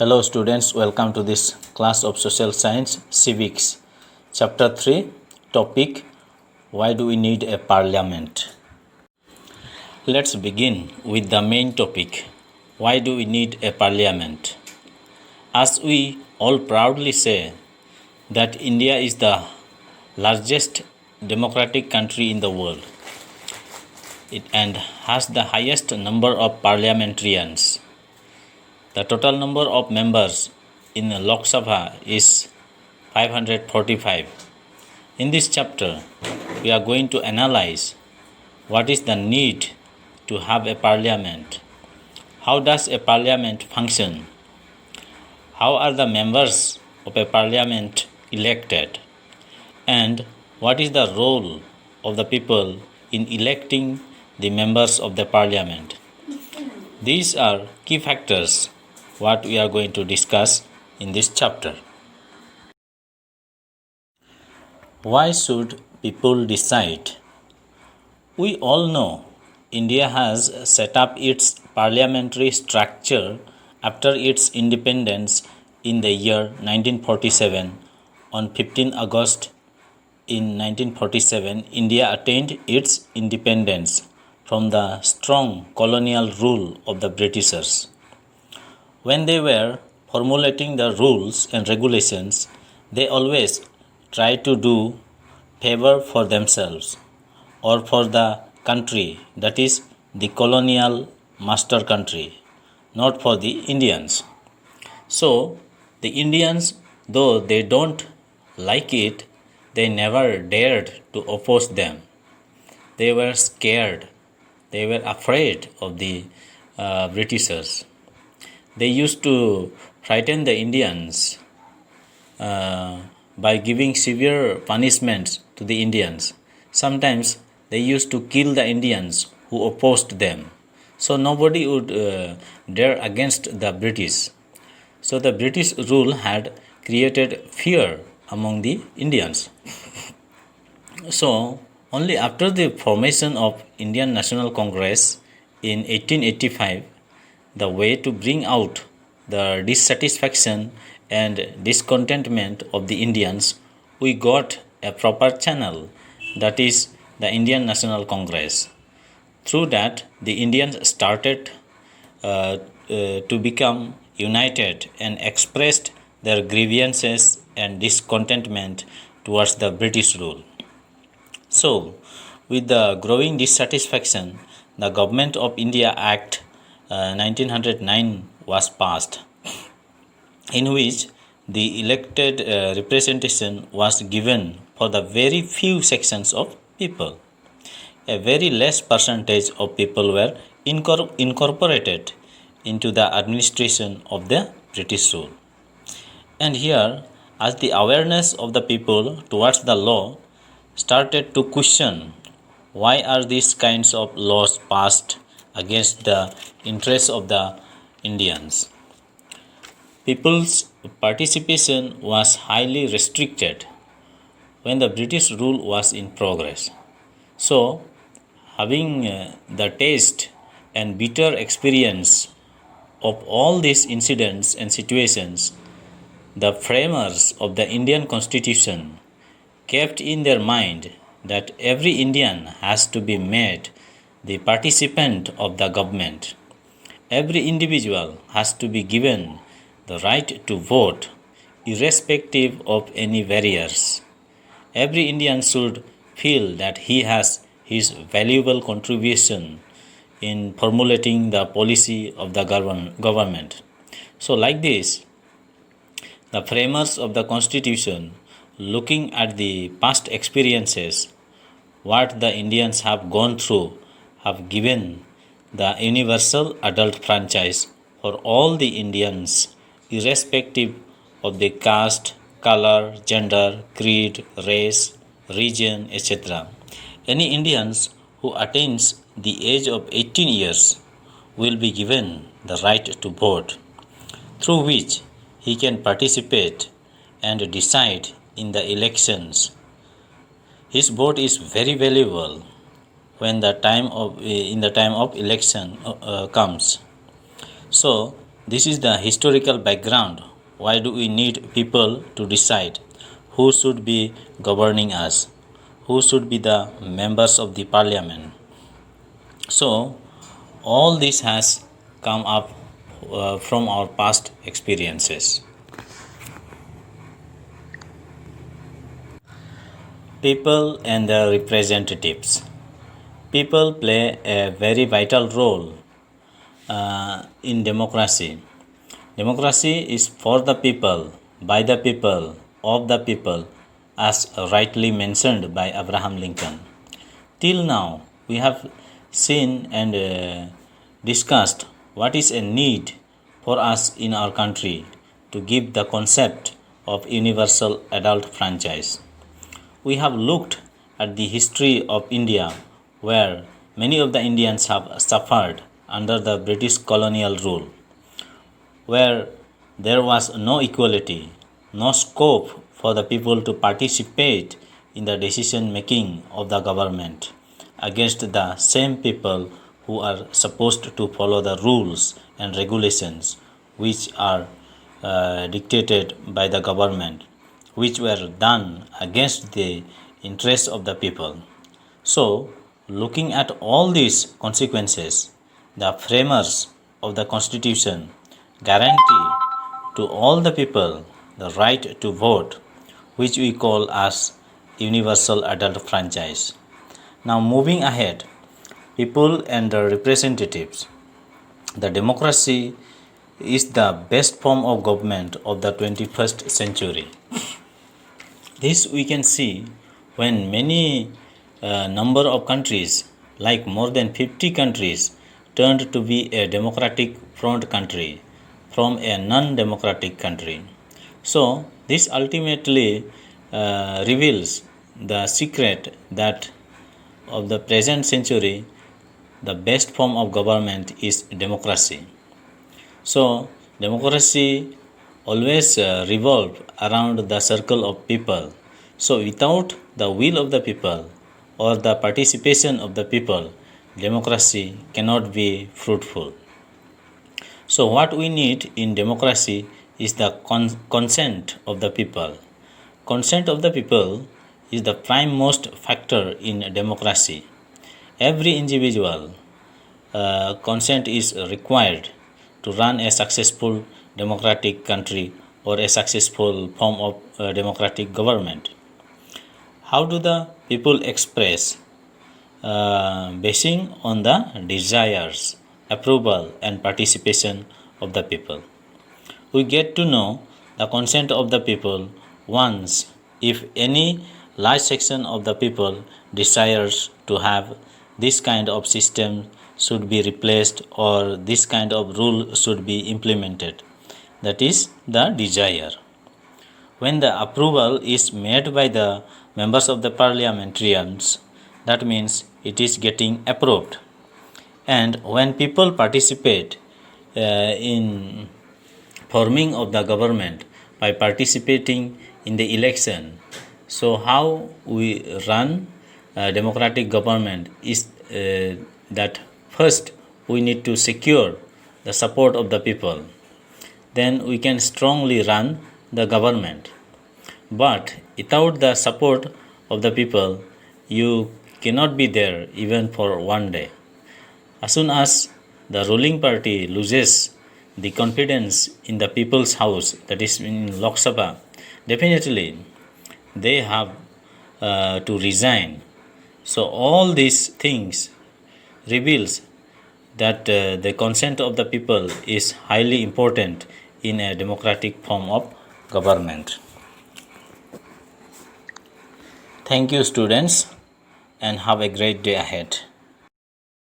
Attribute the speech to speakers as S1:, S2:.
S1: Hello students, welcome to this class of Social Science Civics. Chapter 3, topic Why do we need a parliament? Let's begin with the main topic. Why do we need a parliament? As we all proudly say that India is the largest democratic country in the world and has the highest number of parliamentarians. The total number of members in Lok Sabha is 545. In this chapter, we are going to analyze what is the need to have a parliament, how does a parliament function, how are the members of a parliament elected, and what is the role of the people in electing the members of the parliament. These are key factors what we are going to discuss in this chapter. Why should people decide? We all know India has set up its parliamentary structure after its independence in the year 1947. On 15 August in 1947, India attained its independence from the strong colonial rule of the Britishers. When they were formulating the rules and regulations, they always tried to do favor for themselves or for the country, that is the colonial master country, not for the Indians. So the Indians, though they don't like it, they never dared to oppose them. They were scared. They were afraid of the Britishers. They used to frighten the Indians by giving severe punishments to the Indians. Sometimes they used to kill the Indians who opposed them. So nobody would dare against the British. So the British rule had created fear among the Indians. So only after the formation of Indian National Congress in 1885, the way to bring out the dissatisfaction and discontentment of the Indians, we got a proper channel, that is the Indian National Congress. Through that, the Indians started to become united and expressed their grievances and discontentment towards the British rule. So, with the growing dissatisfaction, the Government of India Act 1909 was passed, in which the elected representation was given for the very few sections of people. A very less percentage of people were incorporated into the administration of the British rule. And here, as the awareness of the people towards the law started to question why are these kinds of laws passed against the interests of the Indians, people's participation was highly restricted when the British rule was in progress. So, having the taste and bitter experience of all these incidents and situations, the framers of the Indian Constitution kept in their mind that every Indian has to be made the participant of the government. Every individual has to be given the right to vote, irrespective of any barriers. Every Indian should feel that he has his valuable contribution in formulating the policy of the government. So, like this, the framers of the Constitution, looking at the past experiences, what the Indians have gone through, have given the universal adult franchise for all the Indians, irrespective of the caste, color, gender, creed, race, region, etc. Any Indians who attains the age of 18 years will be given the right to vote, through which he can participate and decide in the elections. His vote is very valuable when the time of in the time of election comes. So this is the historical background. Why do we need people to decide who should be governing us, who should be the members of the parliament? So all this has come up from our past experiences. People and their representatives. People play a very vital role in democracy. Democracy is for the people, by the people, of the people, as rightly mentioned by Abraham Lincoln. Till now, we have seen and discussed what is a need for us in our country to give the concept of universal adult franchise. We have looked at the history of India, where many of the Indians have suffered under the British colonial rule, where there was no equality, no scope for the people to participate in the decision making of the government against the same people who are supposed to follow the rules and regulations which are dictated by the government, which were done against the interests of the people. So, looking at all these consequences, the framers of the Constitution guarantee to all the people the right to vote, which we call as universal adult franchise. Now, moving ahead, people and the representatives. The democracy is the best form of government of the 21st century. This we can see when many number of countries, like more than 50 countries, turned to be a democratic front country from a non-democratic country. So this ultimately reveals the secret that of the present century, the best form of government is democracy. So democracy always revolve around the circle of people. So without the will of the people or the participation of the people, democracy cannot be fruitful. So what we need in democracy is the consent of the people. Consent of the people is the prime most factor in democracy. Every individual consent is required to run a successful democratic country or a successful form of democratic government. How do the people express? Basing on the desires, approval, and participation of the people. We get to know the consent of the people once if any large section of the people desires to have this kind of system should be replaced or this kind of rule should be implemented. That is the desire. When the approval is made by the members of the parliamentarians, that means it is getting approved. And when people participate in forming of the government by participating in the election, so how we run democratic government is that first we need to secure the support of the people. Then we can strongly run the government. But without the support of the people, you cannot be there even for one day. As soon as the ruling party loses the confidence in the people's house, that is in Lok Sabha, definitely they have to resign. So all these things reveals that the consent of the people is highly important in a democratic form of government. Thank you, students, and have a great day ahead.